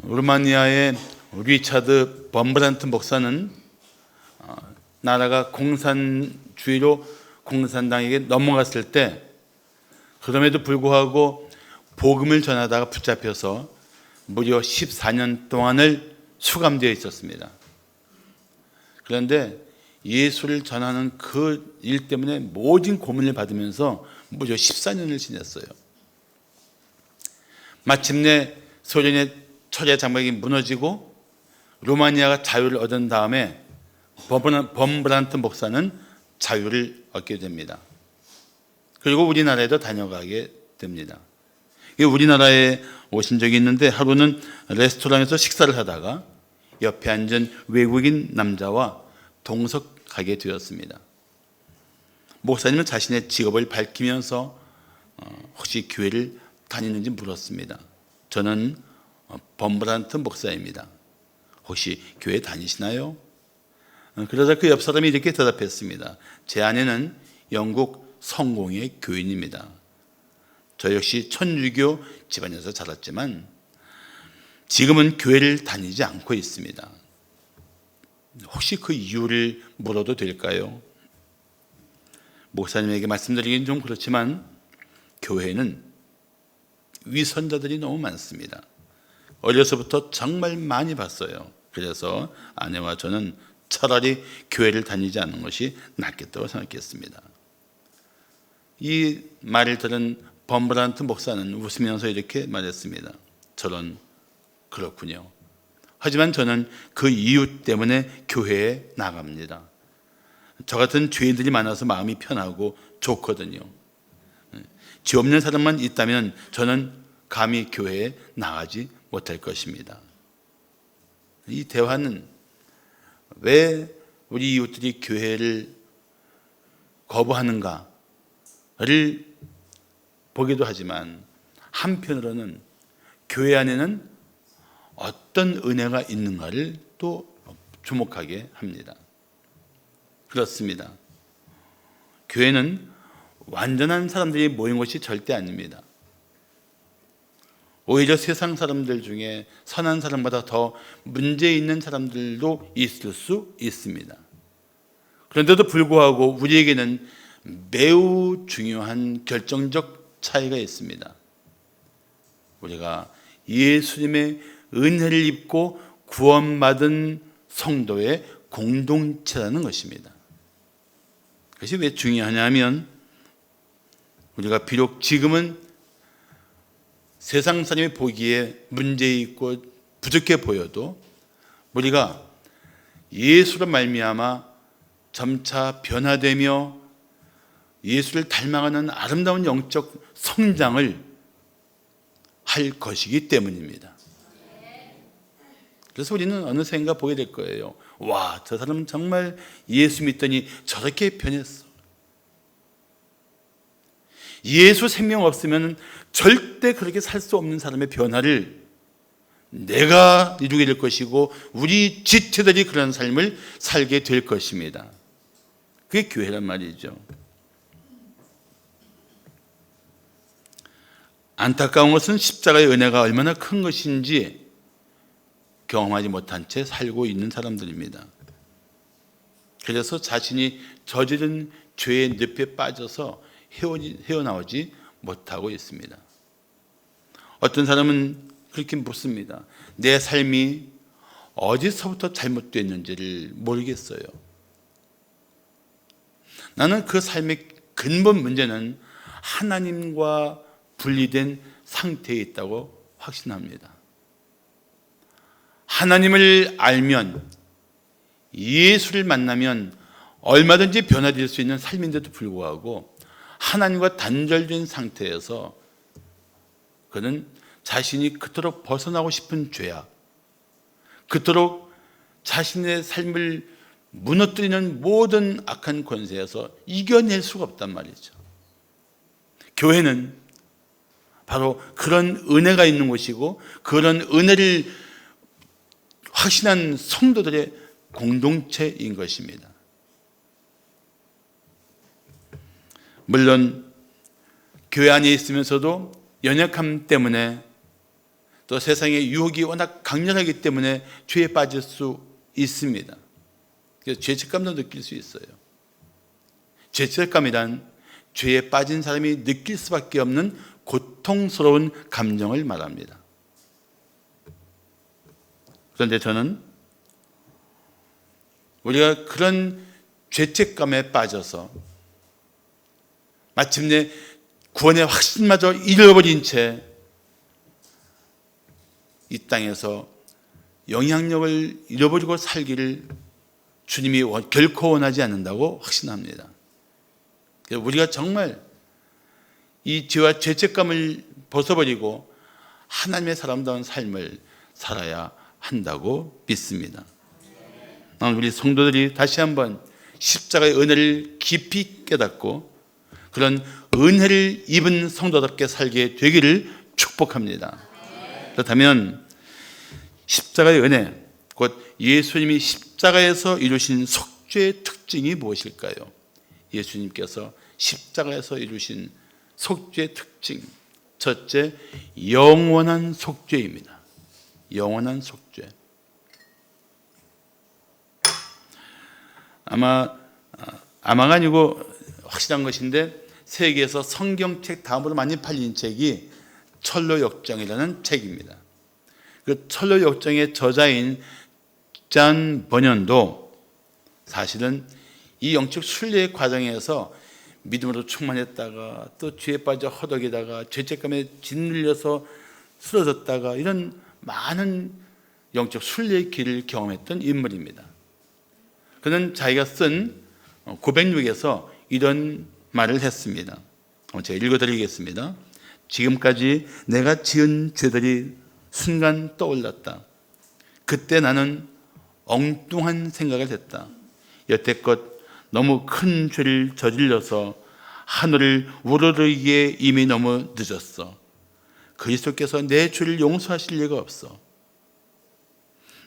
루마니아의 리차드 범브란트 목사는 나라가 공산주의로 공산당에게 넘어갔을 때 그럼에도 불구하고 복음을 전하다가 붙잡혀서 무려 14년 동안을 수감되어 있었습니다. 그런데 예수를 전하는 그 일 때문에 모진 고문을 받으면서 무려 14년을 지냈어요. 마침내 소련의 철의 장벽이 무너지고 루마니아가 자유를 얻은 다음에 범브란트 목사는 자유를 얻게 됩니다. 그리고 우리나라에도 다녀가게 됩니다. 우리나라에 오신 적이 있는데 하루는 레스토랑에서 식사를 하다가 옆에 앉은 외국인 남자와 동석하게 되었습니다. 목사님은 자신의 직업을 밝히면서 혹시 교회를 다니는지 물었습니다. 저는 범브란트 목사입니다. 혹시 교회 다니시나요? 그러자 그 옆 사람이 이렇게 대답했습니다. 제 아내는 영국 성공의 교인입니다. 저 역시 천주교 집안에서 자랐지만 지금은 교회를 다니지 않고 있습니다. 혹시 그 이유를 물어도 될까요? 목사님에게 말씀드리긴 좀 그렇지만 교회는 위선자들이 너무 많습니다. 어려서부터 정말 많이 봤어요. 그래서 아내와 저는 차라리 교회를 다니지 않는 것이 낫겠다고 생각했습니다. 이 말을 들은 범브란트 목사는 웃으면서 이렇게 말했습니다. 저는 그렇군요. 하지만 저는 그 이유 때문에 교회에 나갑니다. 저 같은 죄인들이 많아서 마음이 편하고 좋거든요. 죄 없는 사람만 있다면 저는 감히 교회에 나가지 못할 것입니다. 이 대화는 왜 우리 이웃들이 교회를 거부하는가를 보기도 하지만 한편으로는 교회 안에는 어떤 은혜가 있는가를 또 주목하게 합니다. 그렇습니다. 교회는 완전한 사람들이 모인 것이 절대 아닙니다. 오히려 세상 사람들 중에 선한 사람보다 더 문제 있는 사람들도 있을 수 있습니다. 그런데도 불구하고 우리에게는 매우 중요한 결정적 차이가 있습니다. 우리가 예수님의 은혜를 입고 구원받은 성도의 공동체라는 것입니다. 그것이 왜 중요하냐면 우리가 비록 지금은 세상 사람이 보기에 문제 있고 부족해 보여도 우리가 예수로 말미암아 점차 변화되며 예수를 닮아가는 아름다운 영적 성장을 할 것이기 때문입니다. 그래서 우리는 어느샌가 보게 될 거예요. 와, 저 사람은 정말 예수 믿더니 저렇게 변했어. 예수 생명 없으면 절대 그렇게 살 수 없는 사람의 변화를 내가 이루게 될 것이고 우리 지체들이 그런 삶을 살게 될 것입니다. 그게 교회란 말이죠. 안타까운 것은 십자가의 은혜가 얼마나 큰 것인지 경험하지 못한 채 살고 있는 사람들입니다. 그래서 자신이 저지른 죄의 늪에 빠져서 헤어나오지 못하고 있습니다. 어떤 사람은 그렇게 묻습니다. 내 삶이 어디서부터 잘못됐는지를 모르겠어요. 나는 그 삶의 근본 문제는 하나님과 분리된 상태에 있다고 확신합니다. 하나님을 알면, 예수를 만나면 얼마든지 변화될 수 있는 삶인데도 불구하고 하나님과 단절된 상태에서 그는 자신이 그토록 벗어나고 싶은 죄악, 그토록 자신의 삶을 무너뜨리는 모든 악한 권세에서 이겨낼 수가 없단 말이죠. 교회는 바로 그런 은혜가 있는 곳이고 그런 은혜를 확신한 성도들의 공동체인 것입니다. 물론 교회 안에 있으면서도 연약함 때문에 또 또 세상의 유혹이 워낙 강렬하기 때문에 죄에 빠질 수 있습니다. 그래서 죄책감도 느낄 수 있어요. 죄책감이란 죄에 빠진 사람이 느낄 수밖에 없는 고통스러운 감정을 말합니다. 그런데 저는 우리가 그런 죄책감에 빠져서 마침내 구원의 확신마저 잃어버린 채 이 땅에서 영향력을 잃어버리고 살기를 주님이 결코 원하지 않는다고 확신합니다. 우리가 정말 이 죄와 죄책감을 벗어버리고 하나님의 사람다운 삶을 살아야 한다고 믿습니다. 우리 성도들이 다시 한번 십자가의 은혜를 깊이 깨닫고 그런 은혜를 입은 성도답게 살게 되기를 축복합니다. 그렇다면 십자가의 은혜, 곧 예수님이 십자가에서 이루신 속죄의 특징이 무엇일까요? 예수님께서 십자가에서 이루신 속죄의 특징, 첫째, 영원한 속죄입니다. 영원한 속죄. 아마가 아니고 확실한 것인데 세계에서 성경책 다음으로 많이 팔린 책이 철로역정이라는 책입니다. 그 철로역정의 저자인 잔 버년도 사실은 이 영적 순례의 과정에서 믿음으로 충만했다가 또 죄에 빠져 허덕이다가 죄책감에 짓눌려서 쓰러졌다가 이런 많은 영적 순례의 길을 경험했던 인물입니다. 그는 자기가 쓴 고백록에서 이런 말을 했습니다. 제가 읽어드리겠습니다. 지금까지 내가 지은 죄들이 순간 떠올랐다. 그때 나는 엉뚱한 생각을 했다. 여태껏 너무 큰 죄를 저질러서 하늘을 우러르기에 이미 너무 늦었어. 그리스도께서 내 죄를 용서하실 리가 없어.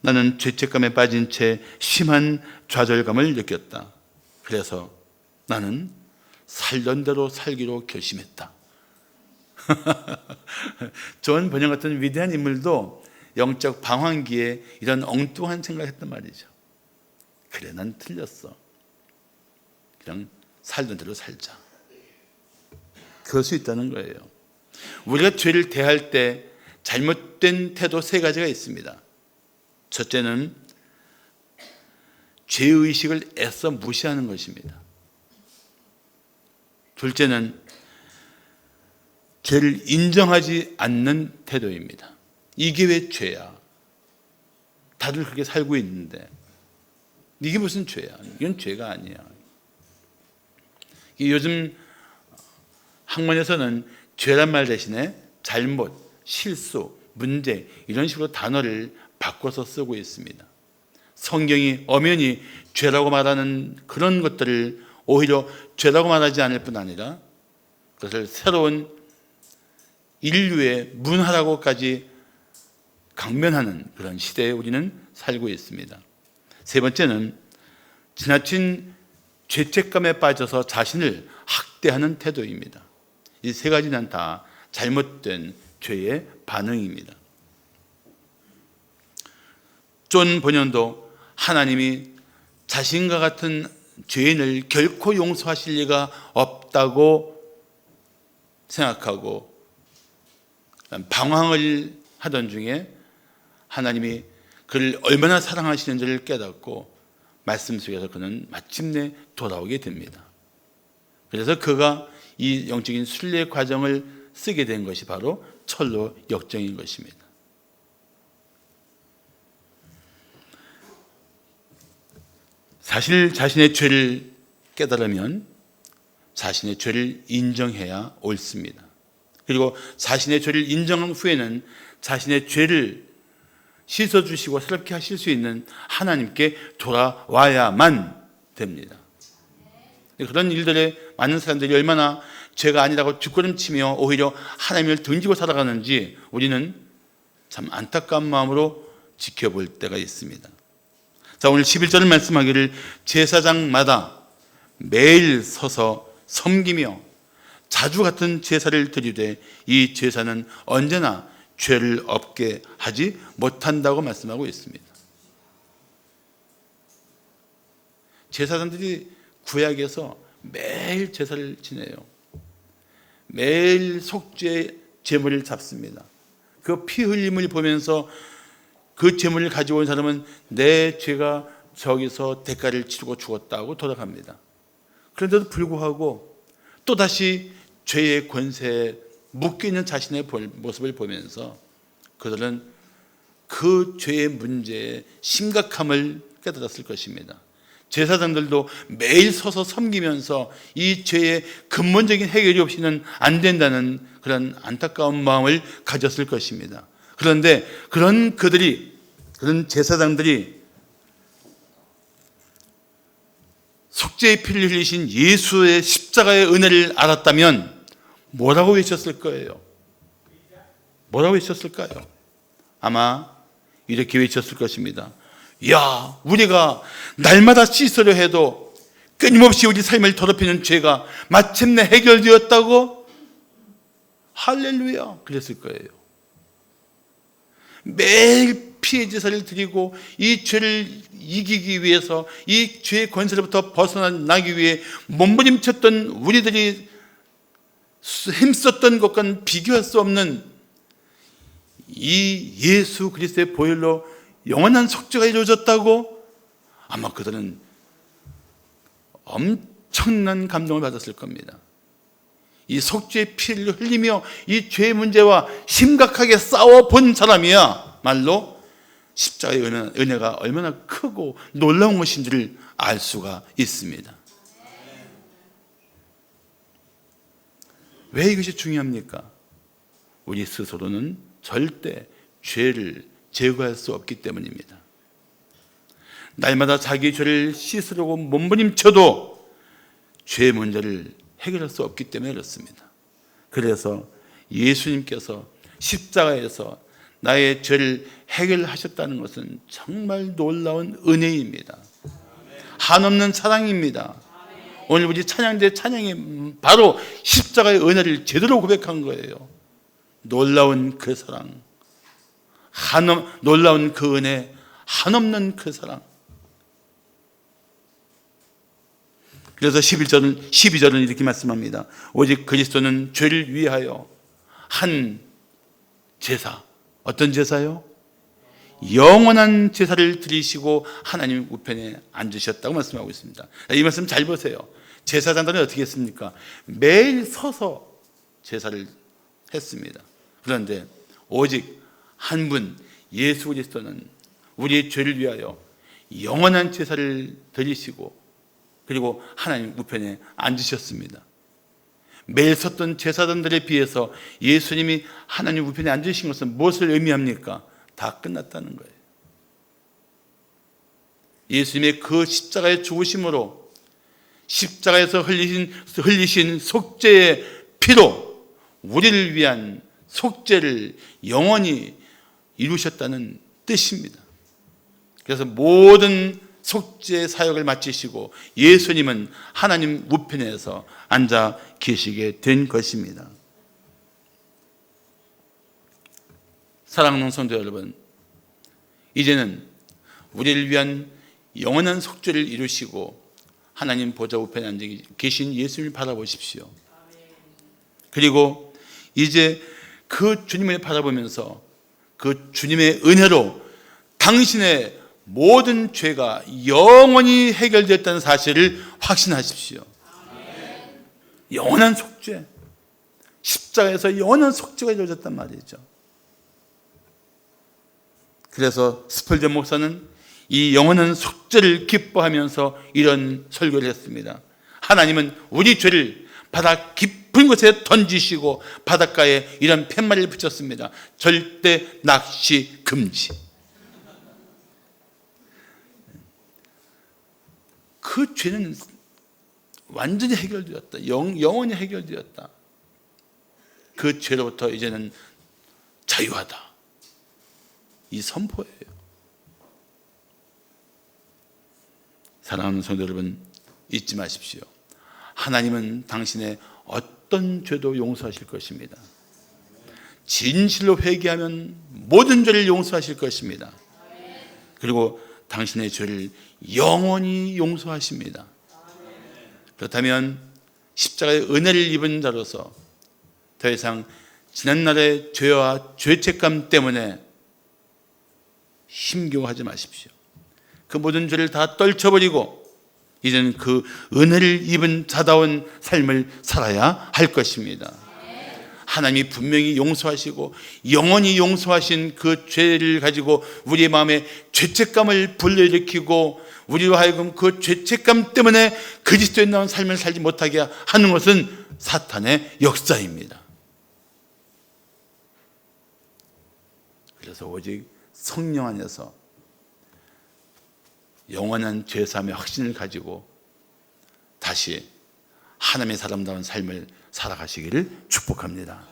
나는 죄책감에 빠진 채 심한 좌절감을 느꼈다. 그래서 나는 살던 대로 살기로 결심했다. 존 번영 같은 위대한 인물도 영적 방황기에 이런 엉뚱한 생각을 했단 말이죠. 그래, 난 틀렸어. 그냥 살던 대로 살자. 그럴 수 있다는 거예요. 우리가 죄를 대할 때 잘못된 태도 세 가지가 있습니다. 첫째는 죄의식을 애써 무시하는 것입니다. 둘째는 죄를 인정하지 않는 태도입니다. 이게 왜 죄야? 다들 그렇게 살고 있는데 이게 무슨 죄야? 이건 죄가 아니야. 요즘 학문에서는 죄란 말 대신에 잘못, 실수, 문제 이런 식으로 단어를 바꿔서 쓰고 있습니다. 성경이 엄연히 죄라고 말하는 그런 것들을 오히려 죄라고 말하지 않을 뿐 아니라 그것을 새로운 인류의 문화라고까지 강변하는 그런 시대에 우리는 살고 있습니다. 세 번째는 지나친 죄책감에 빠져서 자신을 학대하는 태도입니다. 이 세 가지는 다 잘못된 죄의 반응입니다. 존 번연도 하나님이 자신과 같은 죄인을 결코 용서하실 리가 없다고 생각하고 방황을 하던 중에 하나님이 그를 얼마나 사랑하시는지를 깨닫고 말씀 속에서 그는 마침내 돌아오게 됩니다. 그래서 그가 이 영적인 순례 과정을 쓰게 된 것이 바로 철로 역정인 것입니다. 사실 자신의 죄를 깨달으면 자신의 죄를 인정해야 옳습니다. 그리고 자신의 죄를 인정한 후에는 자신의 죄를 씻어주시고 새롭게 하실 수 있는 하나님께 돌아와야만 됩니다. 그런 일들에 많은 사람들이 얼마나 죄가 아니라고 뒷걸음치며 오히려 하나님을 등지고 살아가는지 우리는 참 안타까운 마음으로 지켜볼 때가 있습니다. 자, 오늘 11절을 말씀하기를 제사장마다 매일 서서 섬기며 자주 같은 제사를 드리되 이 제사는 언제나 죄를 없게 하지 못한다고 말씀하고 있습니다. 제사장들이 구약에서 매일 제사를 지내요. 매일 속죄 제물을 잡습니다. 그 피 흘림을 보면서 그 제물을 가지고 온 사람은 내 죄가 저기서 대가를 치르고 죽었다고 돌아갑니다. 그런데도 불구하고 또다시 죄의 권세에 묶여있는 자신의 모습을 보면서 그들은 그 죄의 문제의 심각함을 깨달았을 것입니다. 제사장들도 매일 서서 섬기면서 이 죄의 근본적인 해결이 없이는 안 된다는 그런 안타까운 마음을 가졌을 것입니다. 그런데 그런 제사장들이 속죄의 피를 흘리신 예수의 십자가의 은혜를 알았다면 뭐라고 외쳤을 거예요? 뭐라고 외쳤을까요? 아마 이렇게 외쳤을 것입니다. 야, 우리가 날마다 씻으려 해도 끊임없이 우리 삶을 더럽히는 죄가 마침내 해결되었다고? 할렐루야! 그랬을 거예요. 매일 피의 제사를 드리고 이 죄를 이기기 위해서, 이 죄의 권세로부터 벗어나기 위해 몸부림쳤던 우리들이 힘썼던 것과는 비교할 수 없는 이 예수 그리스도의 보혈로 영원한 속죄가 이루어졌다고? 아마 그들은 엄청난 감동을 받았을 겁니다. 이 속죄의 피를 흘리며 이 죄의 문제와 심각하게 싸워본 사람이야 말로 십자가의 은혜가 얼마나 크고 놀라운 것인지를 알 수가 있습니다. 왜 이것이 중요합니까? 우리 스스로는 절대 죄를 제거할 수 없기 때문입니다. 날마다 자기 죄를 씻으려고 몸부림쳐도 죄의 문제를 해결할 수 없기 때문에 그렇습니다. 그래서 예수님께서 십자가에서 나의 죄를 해결하셨다는 것은 정말 놀라운 은혜입니다. 한없는 사랑입니다. 오늘 우리 찬양대 찬양이 바로 십자가의 은혜를 제대로 고백한 거예요. 놀라운 그 사랑, 놀라운 그 은혜, 한없는 그 사랑. 그래서 12절은 이렇게 말씀합니다. 오직 그리스도는 죄를 위하여 한 제사, 어떤 제사요? 영원한 제사를 드리시고 하나님 우편에 앉으셨다고 말씀하고 있습니다. 이 말씀 잘 보세요. 제사장들은 어떻게 했습니까? 매일 서서 제사를 했습니다. 그런데 오직 한 분 예수 그리스도는 우리의 죄를 위하여 영원한 제사를 드리시고 그리고 하나님 우편에 앉으셨습니다. 매일 섰던 제사장들에 비해서 예수님이 하나님 우편에 앉으신 것은 무엇을 의미합니까? 다 끝났다는 거예요. 예수님의 그 십자가의 죽으심으로 십자가에서 흘리신 속죄의 피로 우리를 위한 속죄를 영원히 이루셨다는 뜻입니다. 그래서 모든 속죄 사역을 마치시고 예수님은 하나님 우편에서 앉아 계시게 된 것입니다. 사랑하는 성도 여러분, 이제는 우리를 위한 영원한 속죄를 이루시고 하나님 보좌 우편에 앉아 계신 예수님을 바라보십시오. 그리고 이제 그 주님을 바라보면서 그 주님의 은혜로 당신의 모든 죄가 영원히 해결됐다는 사실을 확신하십시오. 영원한 속죄, 십자가에서 영원한 속죄가 이루어졌단 말이죠. 그래서 스펄전 목사는 이 영원한 속죄를 기뻐하면서 이런 설교를 했습니다. 하나님은 우리 죄를 바다 깊은 곳에 던지시고 바닷가에 이런 팻말을 붙였습니다. 절대 낚시 금지. 그 죄는 완전히 해결되었다. 영원히 해결되었다. 그 죄로부터 이제는 자유하다. 이 선포예요. 사랑하는 성도 여러분, 잊지 마십시오. 하나님은 당신의 어떤 죄도 용서하실 것입니다. 진실로 회개하면 모든 죄를 용서하실 것입니다. 그리고 당신의 죄를 영원히 용서하십니다. 그렇다면 십자가의 은혜를 입은 자로서 더 이상 지난날의 죄와 죄책감 때문에 힘겨워하지 마십시오. 그 모든 죄를 다 떨쳐버리고 이제는 그 은혜를 입은 자다운 삶을 살아야 할 것입니다. 하나님이 분명히 용서하시고 영원히 용서하신 그 죄를 가지고 우리의 마음에 죄책감을 불러일으키고 우리로 하여금 그 죄책감 때문에 그리스도에 나온 삶을 살지 못하게 하는 것은 사탄의 역사입니다. 그래서 오직 성령 안에서 영원한 죄사함의 확신을 가지고 다시 하나님의 사람다운 삶을 살아가시기를 축복합니다.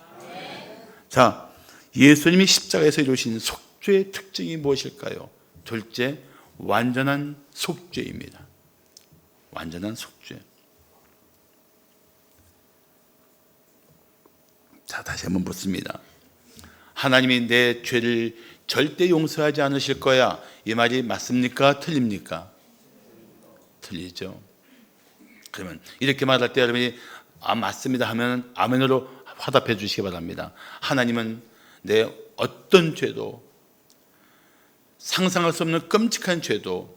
자, 예수님이 십자가에서 이루신 속죄의 특징이 무엇일까요? 둘째, 완전한 속죄입니다. 완전한 속죄. 자, 다시 한번 묻습니다. 하나님이 내 죄를 절대 용서하지 않으실 거야. 이 말이 맞습니까? 틀립니까? 틀리죠. 그러면 이렇게 말할 때 여러분이 맞습니다 하면 아멘으로 화답해 주시기 바랍니다. 하나님은 내 어떤 죄도, 상상할 수 없는 끔찍한 죄도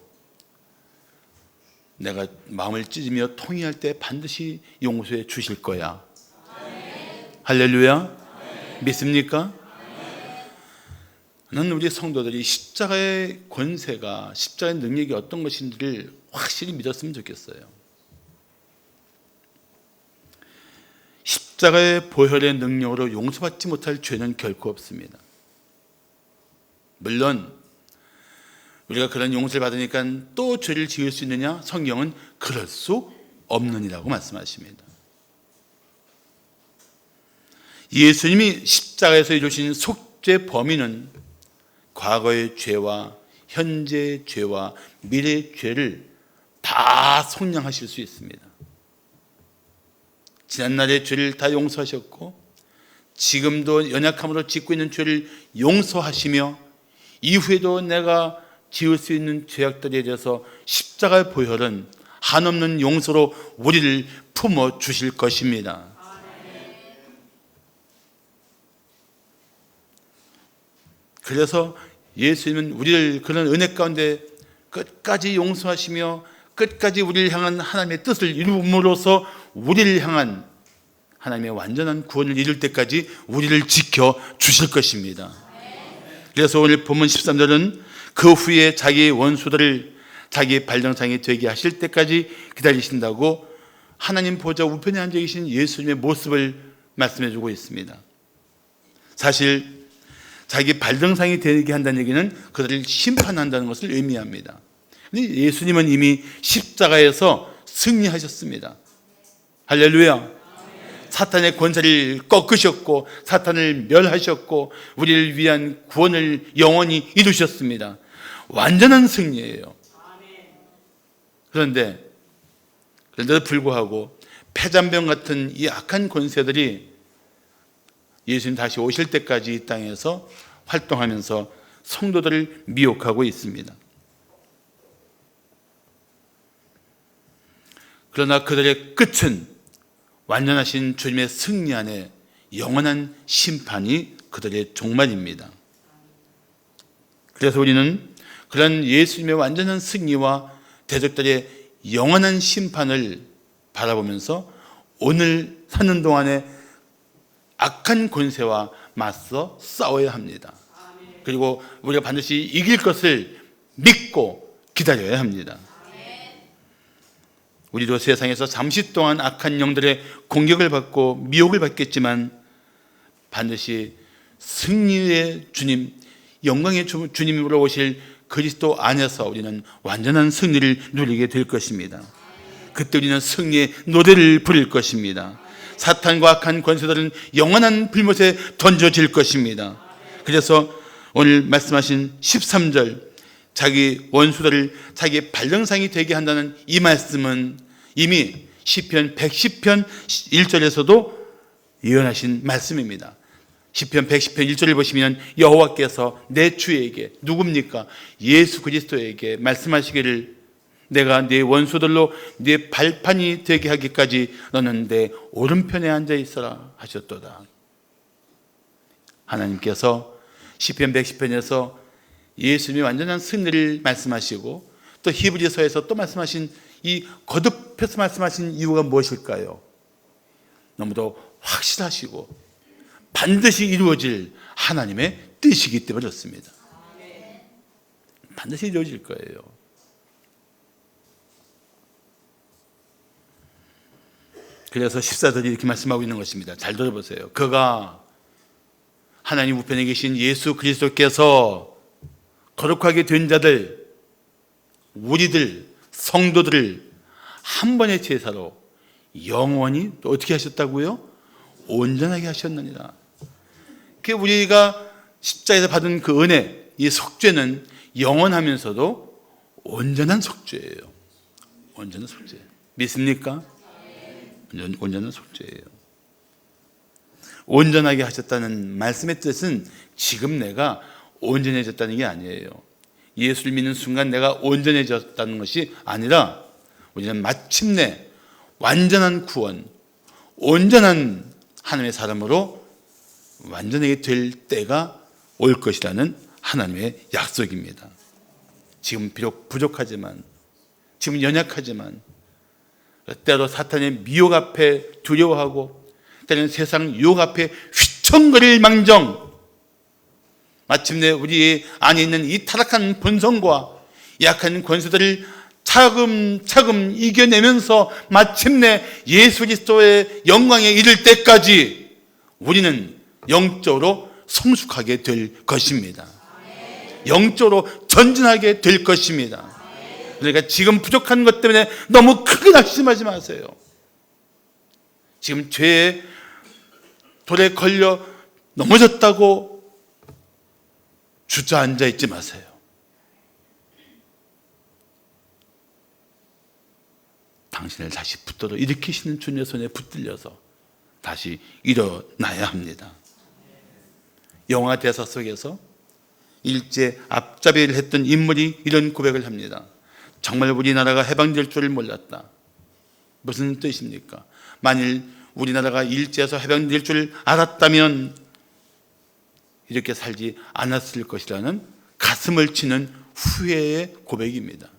내가 마음을 찢으며 통회할 때 반드시 용서해 주실 거야. 할렐루야. 믿습니까? 는 우리 성도들이 십자가의 권세가, 십자가의 능력이 어떤 것인지를 확실히 믿었으면 좋겠어요. 십자가의 보혈의 능력으로 용서받지 못할 죄는 결코 없습니다. 물론 우리가 그런 용서를 받으니까 또 죄를 지을 수 있느냐? 성경은 그럴 수 없느니라고 말씀하십니다. 예수님이 십자가에서 이루신 속죄 범위는 과거의 죄와 현재의 죄와 미래의 죄를 다 속량하실 수 있습니다. 지난날의 죄를 다 용서하셨고 지금도 연약함으로 짓고 있는 죄를 용서하시며 이후에도 내가 지을 수 있는 죄악들에 대해서 십자가의 보혈은 한없는 용서로 우리를 품어 주실 것입니다. 그래서 예수님은 우리를 그런 은혜 가운데 끝까지 용서하시며 끝까지 우리를 향한 하나님의 뜻을 이루므로써 우리를 향한 하나님의 완전한 구원을 이룰 때까지 우리를 지켜 주실 것입니다. 그래서 오늘 본문 13절은 그 후에 자기 원수들을 자기 발등상이 되게 하실 때까지 기다리신다고 하나님 보좌 우편에 앉아 계신 예수님의 모습을 말씀해 주고 있습니다. 사실 자기 발등상이 되게 한다는 얘기는 그들을 심판한다는 것을 의미합니다. 근데 예수님은 이미 십자가에서 승리하셨습니다. 할렐루야. 사탄의 권세를 꺾으셨고 사탄을 멸하셨고 우리를 위한 구원을 영원히 이루셨습니다. 완전한 승리예요. 그런데도 불구하고 폐잔병 같은 이 악한 권세들이 예수님 다시 오실 때까지 이 땅에서 활동하면서 성도들을 미혹하고 있습니다. 그러나 그들의 끝은 완전하신 주님의 승리 안에 영원한 심판이 그들의 종말입니다. 그래서 우리는 그런 예수님의 완전한 승리와 대적들의 영원한 심판을 바라보면서 오늘 사는 동안에 악한 권세와 맞서 싸워야 합니다. 그리고 우리가 반드시 이길 것을 믿고 기다려야 합니다. 우리도 세상에서 잠시 동안 악한 영들의 공격을 받고 미혹을 받겠지만 반드시 승리의 주님, 영광의 주님으로 오실 그리스도 안에서 우리는 완전한 승리를 누리게 될 것입니다. 그때 우리는 승리의 노래를 부를 것입니다. 사탄과 악한 권세들은 영원한 불못에 던져질 것입니다. 그래서 오늘 말씀하신 13절 자기 원수들을 자기 발등상이 되게 한다는 이 말씀은 이미 시편 110편 1절에서도 예언하신 말씀입니다. 시편 110편 1절을 보시면 여호와께서 내 주에게, 누굽니까? 예수 그리스도에게 말씀하시기를 내가 네 원수들로 네 발판이 되게 하기까지 너는 내 오른편에 앉아 있어라 하셨도다. 하나님께서 시편 110편에서 예수님의 완전한 승리를 말씀하시고 또 히브리서에서 또 말씀하신 이 거듭해서 말씀하신 이유가 무엇일까요? 너무도 확실하시고 반드시 이루어질 하나님의 뜻이기 때문에 그렇습니다. 반드시 이루어질 거예요. 그래서 14절이 이렇게 말씀하고 있는 것입니다. 잘 들어보세요. 그가 하나님 우편에 계신 예수 그리스도께서 거룩하게 된 자들, 우리들, 성도들을 한 번의 제사로 영원히 또 어떻게 하셨다고요? 온전하게 하셨느니라. 우리가 십자가에서 받은 그 은혜, 이 속죄는 영원하면서도 온전한 속죄예요. 온전한 속죄. 믿습니까? 온전한 속죄예요. 온전하게 하셨다는 말씀의 뜻은 지금 내가 온전해졌다는 게 아니에요. 예수를 믿는 순간 내가 온전해졌다는 것이 아니라 우리는 마침내 완전한 구원, 온전한 하나님의 사람으로 완전하게 될 때가 올 것이라는 하나님의 약속입니다. 지금 비록 부족하지만, 지금 연약하지만, 때로 사탄의 미혹 앞에 두려워하고 때로는 세상 유혹 앞에 휘청거릴 망정, 마침내 우리 안에 있는 이 타락한 본성과 약한 권세들을 차근차근 이겨내면서 마침내 예수 그리스도의 영광에 이를 때까지 우리는 영적으로 성숙하게 될 것입니다. 영적으로 전진하게 될 것입니다. 그러니까 지금 부족한 것 때문에 너무 크게 낙심하지 마세요. 지금 죄의 돌에 걸려 넘어졌다고 주저앉아 있지 마세요. 당신을 다시 붙들어 일으키시는 주님의 손에 붙들려서 다시 일어나야 합니다. 영화 대사 속에서 일제 앞잡이를 했던 인물이 이런 고백을 합니다. 정말 우리나라가 해방될 줄을 몰랐다. 무슨 뜻입니까? 만일 우리나라가 일제에서 해방될 줄 알았다면 이렇게 살지 않았을 것이라는 가슴을 치는 후회의 고백입니다.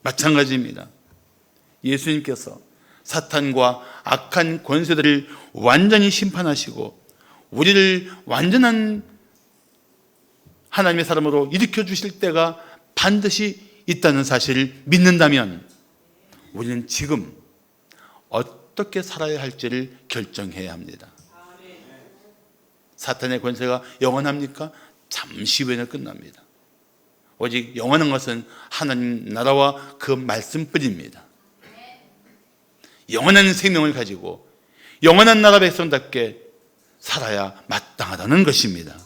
마찬가지입니다. 예수님께서 사탄과 악한 권세들을 완전히 심판하시고 우리를 완전한 하나님의 사람으로 일으켜 주실 때가 반드시 있다는 사실을 믿는다면 우리는 지금 어떻게 살아야 할지를 결정해야 합니다. 사탄의 권세가 영원합니까? 잠시 후에는 끝납니다. 오직 영원한 것은 하나님 나라와 그 말씀뿐입니다. 영원한 생명을 가지고 영원한 나라 백성답게 살아야 마땅하다는 것입니다.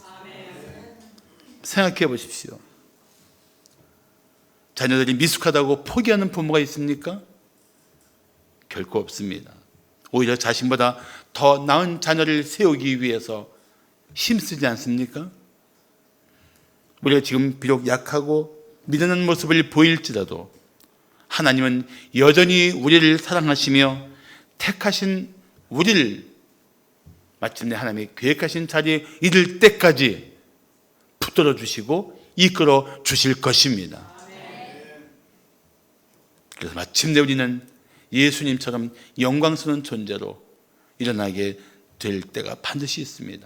생각해 보십시오. 자녀들이 미숙하다고 포기하는 부모가 있습니까? 결코 없습니다. 오히려 자신보다 더 나은 자녀를 세우기 위해서 힘쓰지 않습니까? 우리가 지금 비록 약하고 미련한 모습을 보일지라도 하나님은 여전히 우리를 사랑하시며 택하신 우리를 마침내 하나님의 계획하신 자리에 이를 때까지 붙들어 주시고 이끌어 주실 것입니다. 그래서 마침내 우리는 예수님처럼 영광스러운 존재로 일어나게 될 때가 반드시 있습니다.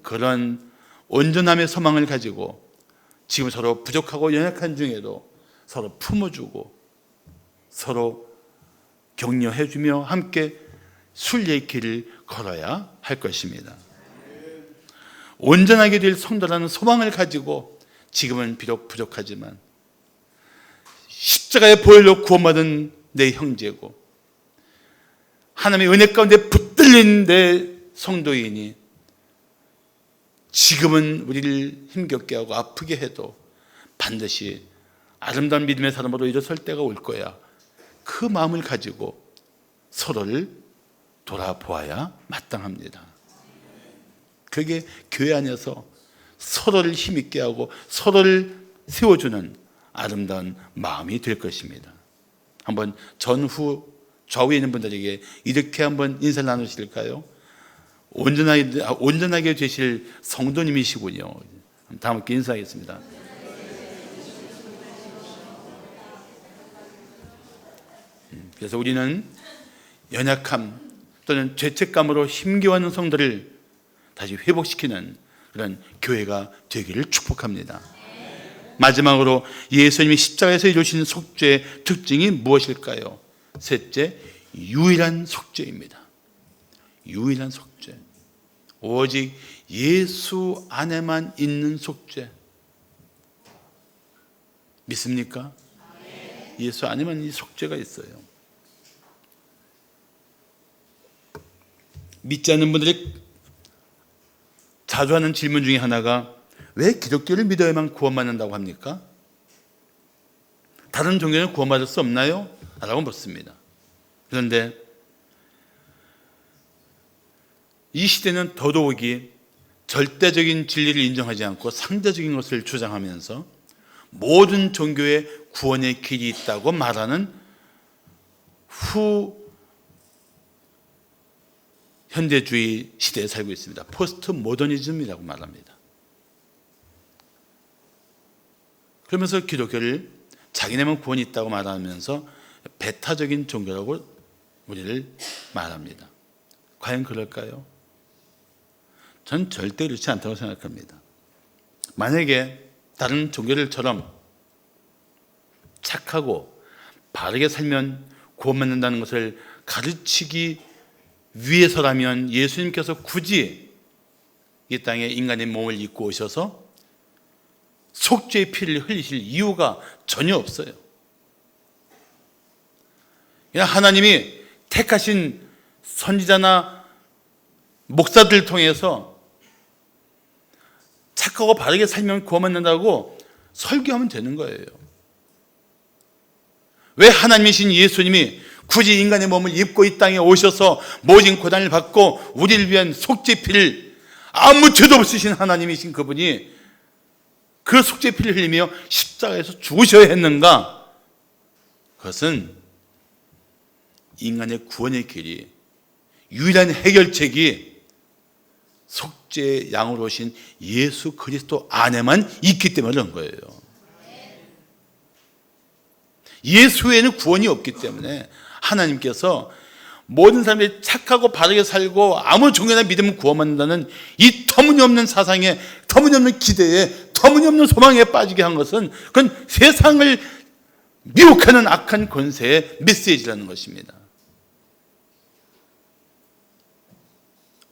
그런 온전함의 소망을 가지고 지금 서로 부족하고 연약한 중에도 서로 품어주고 서로 격려해주며 함께 순례의 길을 걸어야 할 것입니다. 온전하게 될 성도라는 소망을 가지고 지금은 비록 부족하지만 십자가의 보혈로 구원받은 내 형제고 하나님의 은혜 가운데 붙들린 내 성도인이 지금은 우리를 힘겹게 하고 아프게 해도 반드시 아름다운 믿음의 사람으로 일어설 때가 올 거야. 그 마음을 가지고 서로를 돌아보아야 마땅합니다. 그게 교회 안에서 서로를 힘있게 하고 서로를 세워주는 아름다운 마음이 될 것입니다. 한번 전후 좌우에 있는 분들에게 이렇게 한번 인사를 나누실까요? 온전하게 되실 성도님이시군요. 다 함께 인사하겠습니다. 그래서 우리는 연약함 또는 죄책감으로 힘겨워하는 성도를 다시 회복시키는 그런 교회가 되기를 축복합니다. 마지막으로 예수님이 십자가에서 이루신 속죄의 특징이 무엇일까요? 셋째, 유일한 속죄입니다. 유일한 속죄. 오직 예수 안에만 있는 속죄. 믿습니까? 예수 안에만 이 속죄가 있어요. 믿지 않는 분들이 자주 하는 질문 중에 하나가 왜 기독교를 믿어야만 구원받는다고 합니까? 다른 종교는 구원받을 수 없나요? 라고 묻습니다. 그런데 이 시대는 더더욱이 절대적인 진리를 인정하지 않고 상대적인 것을 주장하면서 모든 종교에 구원의 길이 있다고 말하는 현대주의 시대에 살고 있습니다. 포스트 모더니즘이라고 말합니다. 그러면서 기독교를 자기네만 구원이 있다고 말하면서 배타적인 종교라고 우리를 말합니다. 과연 그럴까요? 전 절대 그렇지 않다고 생각합니다. 만약에 다른 종교들처럼 착하고 바르게 살면 구원받는다는 것을 가르치기 위해서라면 예수님께서 굳이 이 땅에 인간의 몸을 입고 오셔서 속죄의 피를 흘리실 이유가 전혀 없어요. 그냥 하나님이 택하신 선지자나 목사들을 통해서 착하고 바르게 살면 구원받는다고 설교하면 되는 거예요. 왜 하나님이신 예수님이 굳이 인간의 몸을 입고 이 땅에 오셔서 모진 고난을 받고 우리를 위한 속죄피를 아무 죄도 없으신 하나님이신 그분이 그 속죄피를 흘리며 십자가에서 죽으셔야 했는가? 그것은 인간의 구원의 길이 유일한 해결책이 속죄의 양으로 오신 예수 그리스도 안에만 있기 때문에 그런 거예요. 예수 외에는 구원이 없기 때문에 하나님께서 모든 사람들이 착하고 바르게 살고 아무 종교나 믿으면 구원받는다는 이 터무니없는 사상에, 터무니없는 기대에, 터무니없는 소망에 빠지게 한 것은 그건 세상을 미혹하는 악한 권세의 메시지라는 것입니다.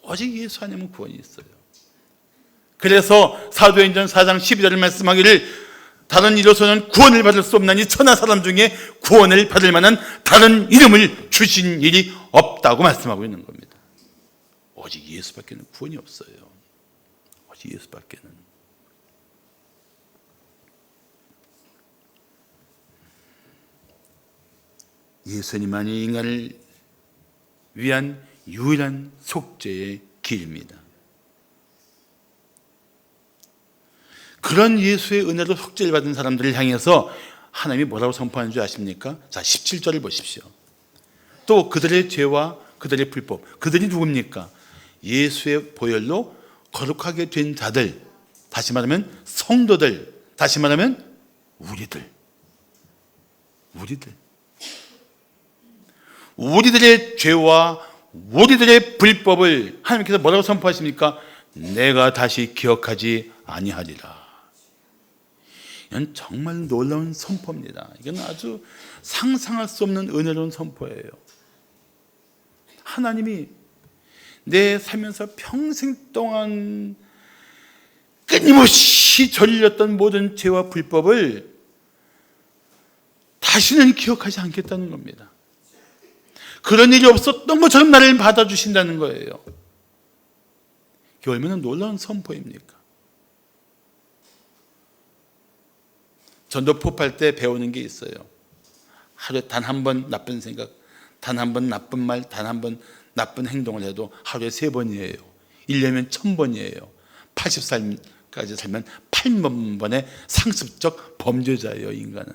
오직 예수 안에만 구원이 있어요. 그래서 사도행전 4장 12절을 말씀하기를 다른 이로서는 구원을 받을 수 없나니 천하 사람 중에 구원을 받을 만한 다른 이름을 주신 일이 없다고 말씀하고 있는 겁니다. 오직 예수밖에는 구원이 없어요. 오직 예수밖에는. 예수님만이 인간을 위한 유일한 속죄의 길입니다. 그런 예수의 은혜로 속죄를 받은 사람들을 향해서 하나님이 뭐라고 선포하는 줄 아십니까? 자, 17절을 보십시오. 또 그들의 죄와 그들의 불법, 그들이 누굽니까? 예수의 보혈로 거룩하게 된 자들, 다시 말하면 성도들, 다시 말하면 우리들의 죄와 우리들의 불법을 하나님께서 뭐라고 선포하십니까? 내가 다시 기억하지 아니하리라. 이건 정말 놀라운 선포입니다. 이건 아주 상상할 수 없는 은혜로운 선포예요. 하나님이 내 살면서 평생 동안 끊임없이 저질렀던 모든 죄와 불법을 다시는 기억하지 않겠다는 겁니다. 그런 일이 없었던 것처럼 나를 받아주신다는 거예요. 이게 얼마나 놀라운 선포입니까? 전도 포팔 때 배우는 게 있어요. 하루에 단 한 번 나쁜 생각, 단 한 번 나쁜 말, 단 한 번 나쁜 행동을 해도 하루에 3번이에요. 1년이면 1000번이에요. 80살까지 살면 8,000번의 상습적 범죄자예요, 인간은.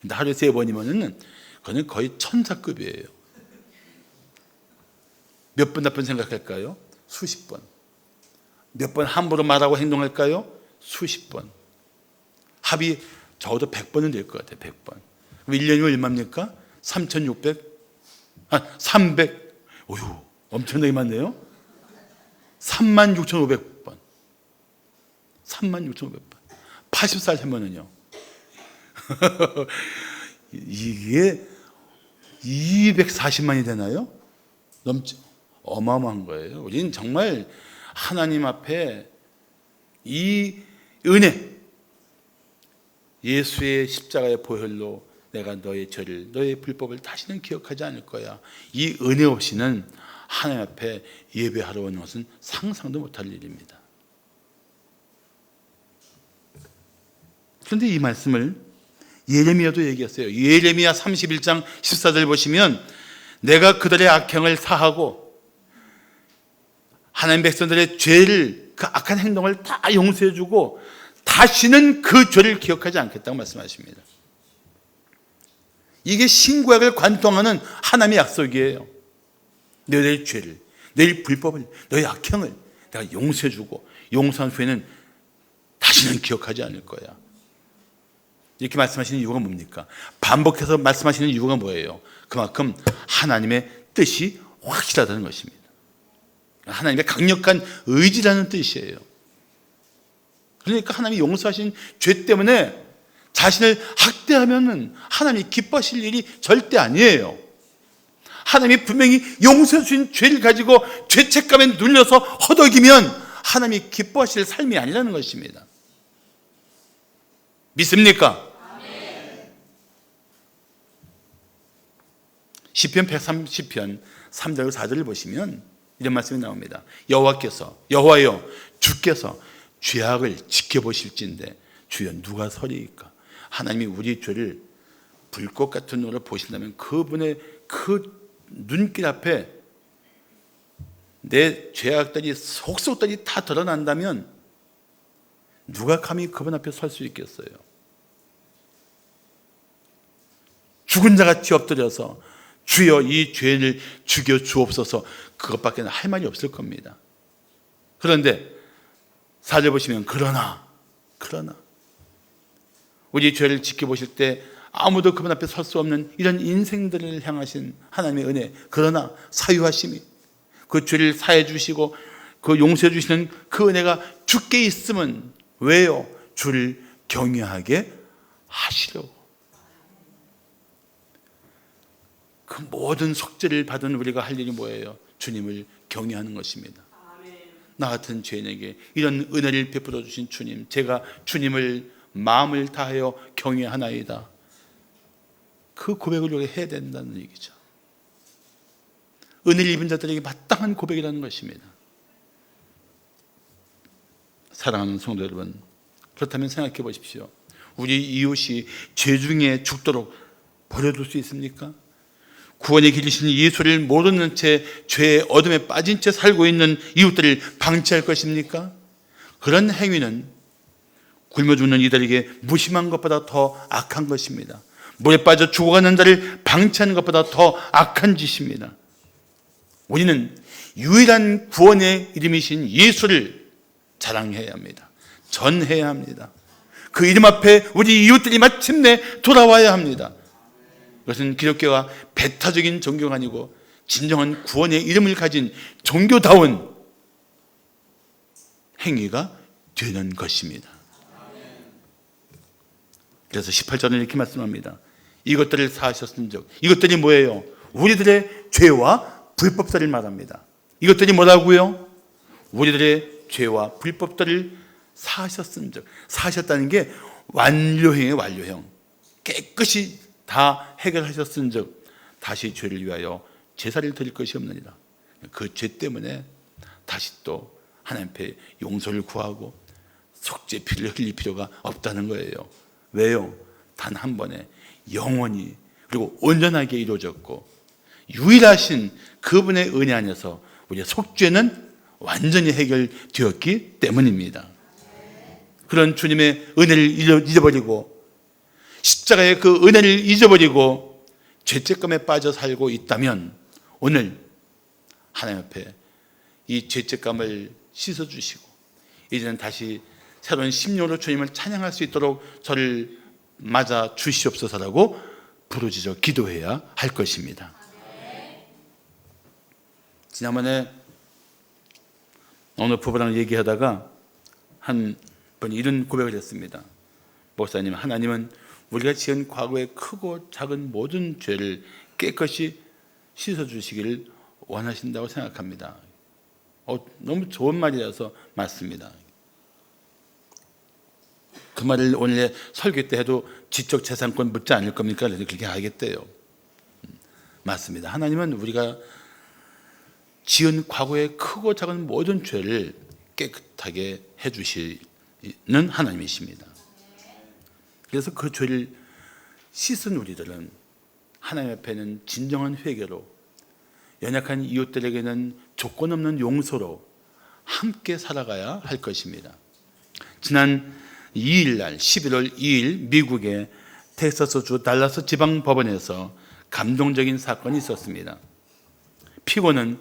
근데 하루에 3번이면은 그거는 거의 천사급이에요. 몇 번 나쁜 생각할까요? 수십 번. 몇 번 함부로 말하고 행동할까요? 수십 번. 합이 적어도 100번은 될 것 같아요. 100번. 그럼 1년이면 얼마입니까? 300. 오유, 엄청나게 많네요. 36,500번. 36,500번. 80살 되면은요. 이게 240만이 되나요? 넘죠. 어마어마한 거예요. 우리는 정말 하나님 앞에 이 은혜, 예수의 십자가의 보혈로 내가 너의 죄를, 너의 불법을 다시는 기억하지 않을 거야. 이 은혜 없이는 하나님 앞에 예배하러 오는 것은 상상도 못할 일입니다. 그런데 이 말씀을 예레미야도 얘기했어요. 예레미야 31장 14절 보시면 내가 그들의 악행을 사하고 하나님 백성들의 죄를, 그 악한 행동을 다 용서해주고 다시는 그 죄를 기억하지 않겠다고 말씀하십니다. 이게 신구약을 관통하는 하나님의 약속이에요. 너의 죄를, 너의 불법을, 너의 악행을 내가 용서해주고 용서한 후에는 다시는 기억하지 않을 거야. 이렇게 말씀하시는 이유가 뭡니까? 반복해서 말씀하시는 이유가 뭐예요? 그만큼 하나님의 뜻이 확실하다는 것입니다. 하나님의 강력한 의지라는 뜻이에요. 그러니까 하나님이 용서하신 죄 때문에 자신을 학대하면 하나님이 기뻐하실 일이 절대 아니에요. 하나님이 분명히 용서해 주신 죄를 가지고 죄책감에 눌려서 허덕이면 하나님이 기뻐하실 삶이 아니라는 것입니다. 믿습니까? 시편 130편 3절 4절을 보시면 이런 말씀이 나옵니다. 여호와여 주께서 죄악을 지켜보실진데 주여 누가 서리이까. 하나님이 우리 죄를 불꽃 같은 눈으로 보신다면 그분의 그 눈길 앞에 내 죄악들이 속속들이 다 드러난다면 누가 감히 그분 앞에 설 수 있겠어요? 죽은 자같이 엎드려서 주여 이 죄를 죽여 주옵소서, 그것밖에 할 말이 없을 겁니다. 그런데 4절 보시면 그러나 우리 죄를 지켜보실 때 아무도 그분 앞에 설 수 없는 이런 인생들을 향하신 하나님의 은혜, 그러나 사유하심이 그 죄를 사해 주시고 그 용서해 주시는 그 은혜가 주께 있으면 왜요? 주를 경외하게 하시려고. 그 모든 속죄를 받은 우리가 할 일이 뭐예요? 주님을 경외하는 것입니다. 나 같은 죄인에게 이런 은혜를 베풀어 주신 주님, 제가 주님을 마음을 다하여 경외하나이다. 그 고백을 우리가 해야 된다는 얘기죠. 은혜를 입은 자들에게 마땅한 고백이라는 것입니다. 사랑하는 성도 여러분, 그렇다면 생각해 보십시오. 우리 이웃이 죄 중에 죽도록 버려둘 수 있습니까? 구원의 길이신 예수를 모르는 채 죄의 어둠에 빠진 채 살고 있는 이웃들을 방치할 것입니까? 그런 행위는 굶어 죽는 이들에게 무심한 것보다 더 악한 것입니다. 물에 빠져 죽어가는 자를 방치하는 것보다 더 악한 짓입니다. 우리는 유일한 구원의 이름이신 예수를 자랑해야 합니다. 전해야 합니다. 그 이름 앞에 우리 이웃들이 마침내 돌아와야 합니다. 그것은 기독교가 배타적인 종교가 아니고 진정한 구원의 이름을 가진 종교다운 행위가 되는 것입니다. 그래서 18절은 이렇게 말씀합니다. 이것들을 사하셨은즉, 이것들이 뭐예요? 우리들의 죄와 불법들을 말합니다. 이것들이 뭐라고요? 우리들의 죄와 불법들을 사하셨은즉. 사하셨다는 게 완료형이에요. 완료형. 깨끗이 다 해결하셨은즉 다시 죄를 위하여 제사를 드릴 것이 없느니라. 그 죄 때문에 다시 또 하나님 앞에 용서를 구하고 속죄 피를 흘릴 필요가 없다는 거예요. 왜요? 단 한 번에 영원히 그리고 온전하게 이루어졌고 유일하신 그분의 은혜 안에서 우리의 속죄는 완전히 해결되었기 때문입니다. 그런 주님의 은혜를 잊어버리고 십자가의 그 은혜를 잊어버리고 죄책감에 빠져 살고 있다면 오늘 하나님 앞에 이 죄책감을 씻어주시고 이제는 다시 새로운 심령으로 주님을 찬양할 수 있도록 저를 맞아 주시옵소서라고 부르짖어 기도해야 할 것입니다. 지난번에 어느 부부랑 얘기하다가 한 분이 이런 고백을 했습니다. 목사님, 하나님은 우리가 지은 과거의 크고 작은 모든 죄를 깨끗이 씻어주시기를 원하신다고 생각합니다. 너무 좋은 말이라서 맞습니다. 그 말을 오늘 설교 때 해도 지적 재산권 묻지 않을 겁니까? 그렇게 하겠대요. 맞습니다. 하나님은 우리가 지은 과거의 크고 작은 모든 죄를 깨끗하게 해주시는 하나님이십니다. 그래서 그 죄를 씻은 우리들은 하나님 앞에는 진정한 회개로, 연약한 이웃들에게는 조건 없는 용서로 함께 살아가야 할 것입니다. 지난 2일 날 11월 2일 미국의 텍사스주 달라스 지방법원에서 감동적인 사건이 있었습니다. 피고는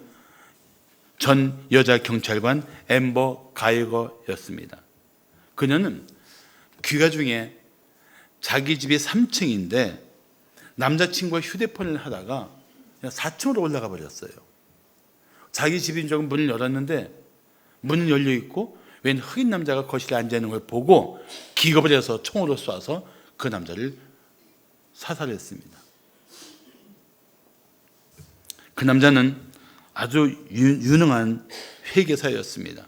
전 여자 경찰관 앰버 가이거였습니다. 그녀는 귀가 중에 자기 집이 3층인데 남자친구와 휴대폰을 하다가 그냥 4층으로 올라가 버렸어요. 자기 집인 줄 문을 열었는데 문은 열려 있고 웬 흑인 남자가 거실에 앉아 있는 걸 보고 기겁을 해서 총으로 쏴서 그 남자를 사살했습니다. 그 남자는 아주 유능한 회계사였습니다.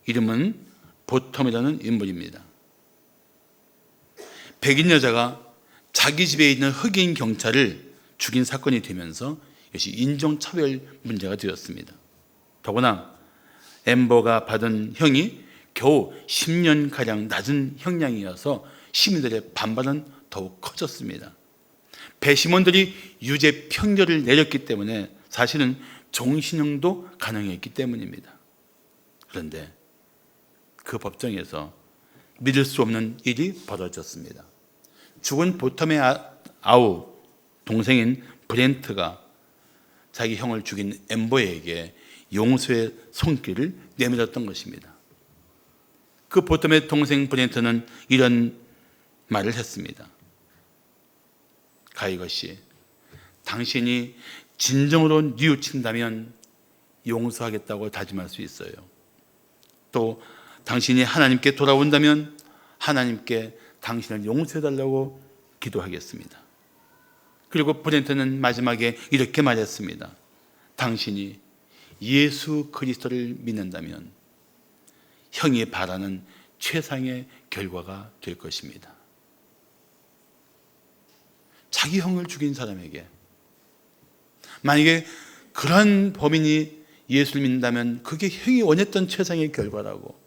이름은 보텀이라는 인물입니다. 백인 여자가 자기 집에 있는 흑인 경찰을 죽인 사건이 되면서 이것이 인종차별 문제가 되었습니다. 더구나 앰버가 받은 형이 겨우 10년가량 낮은 형량이어서 시민들의 반발은 더욱 커졌습니다. 배심원들이 유죄 평결을 내렸기 때문에 사실은 종신형도 가능했기 때문입니다. 그런데 그 법정에서 믿을 수 없는 일이 벌어졌습니다. 죽은 보텀의 아우 동생인 브렌트가 자기 형을 죽인 앰버에게 용서의 손길을 내밀었던 것입니다. 그 보텀의 동생 브렌트는 이런 말을 했습니다. 가이거 씨, 당신이 진정으로 뉘우친다면 용서하겠다고 다짐할 수 있어요. 또 당신이 하나님께 돌아온다면 하나님께 당신을 용서해달라고 기도하겠습니다. 그리고 브렌트는 마지막에 이렇게 말했습니다. 당신이 예수 그리스도를 믿는다면 형이 바라는 최상의 결과가 될 것입니다. 자기 형을 죽인 사람에게 만약에 그런 범인이 예수를 믿는다면 그게 형이 원했던 최상의 결과라고,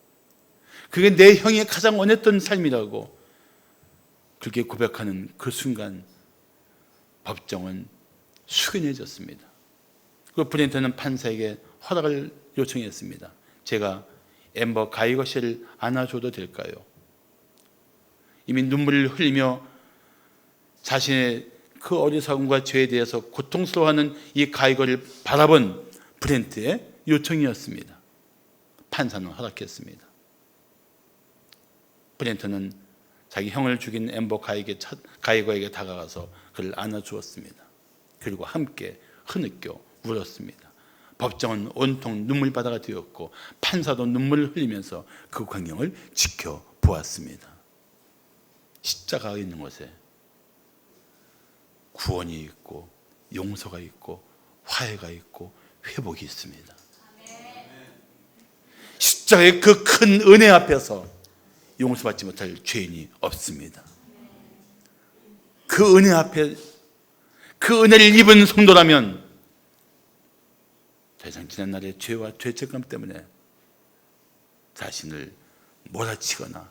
그게 내 형이 가장 원했던 삶이라고 그렇게 고백하는 그 순간 법정은 숙연해졌습니다. 그 브렌트는 판사에게 허락을 요청했습니다. 제가 앰버 가이거 씨를 안아줘도 될까요? 이미 눈물을 흘리며 자신의 그 어리석음과 죄에 대해서 고통스러워하는 이 가이거를 바라본 브렌트의 요청이었습니다. 판사는 허락했습니다. 브렌트는 자기 형을 죽인 앰버 가이거에게 다가가서 그를 안아주었습니다. 그리고 함께 흐느껴 울었습니다. 법정은 온통 눈물바다가 되었고 판사도 눈물을 흘리면서 그 광경을 지켜보았습니다. 십자가가 있는 곳에 구원이 있고 용서가 있고 화해가 있고 회복이 있습니다. 십자가의 그 큰 은혜 앞에서 용서받지 못할 죄인이 없습니다. 그 은혜 앞에 그 은혜를 입은 성도라면 더 이상 지난날의 죄와 죄책감 때문에 자신을 몰아치거나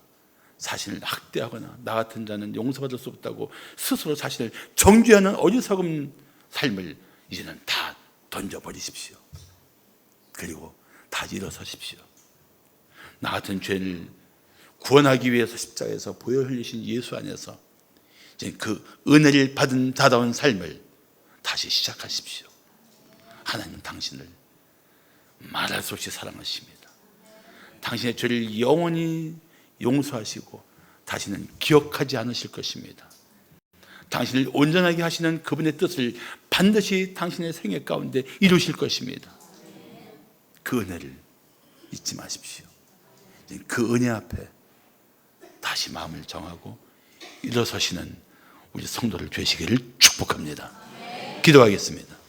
자신을 학대하거나 나 같은 자는 용서받을 수 없다고 스스로 자신을 정죄하는 어리석은 삶을 이제는 다 던져버리십시오. 그리고 다시 일어서십시오. 나 같은 죄를 구원하기 위해서 십자가에서 보혈 흘리신 예수 안에서 이제 그 은혜를 받은 자다운 삶을 다시 시작하십시오. 하나님은 당신을 말할 수 없이 사랑하십니다. 당신의 죄를 영원히 용서하시고 다시는 기억하지 않으실 것입니다. 당신을 온전하게 하시는 그분의 뜻을 반드시 당신의 생애 가운데 이루실 것입니다. 그 은혜를 잊지 마십시오. 그 은혜 앞에 다시 마음을 정하고 일어서시는 우리 성도를 되시기를 축복합니다. 기도하겠습니다.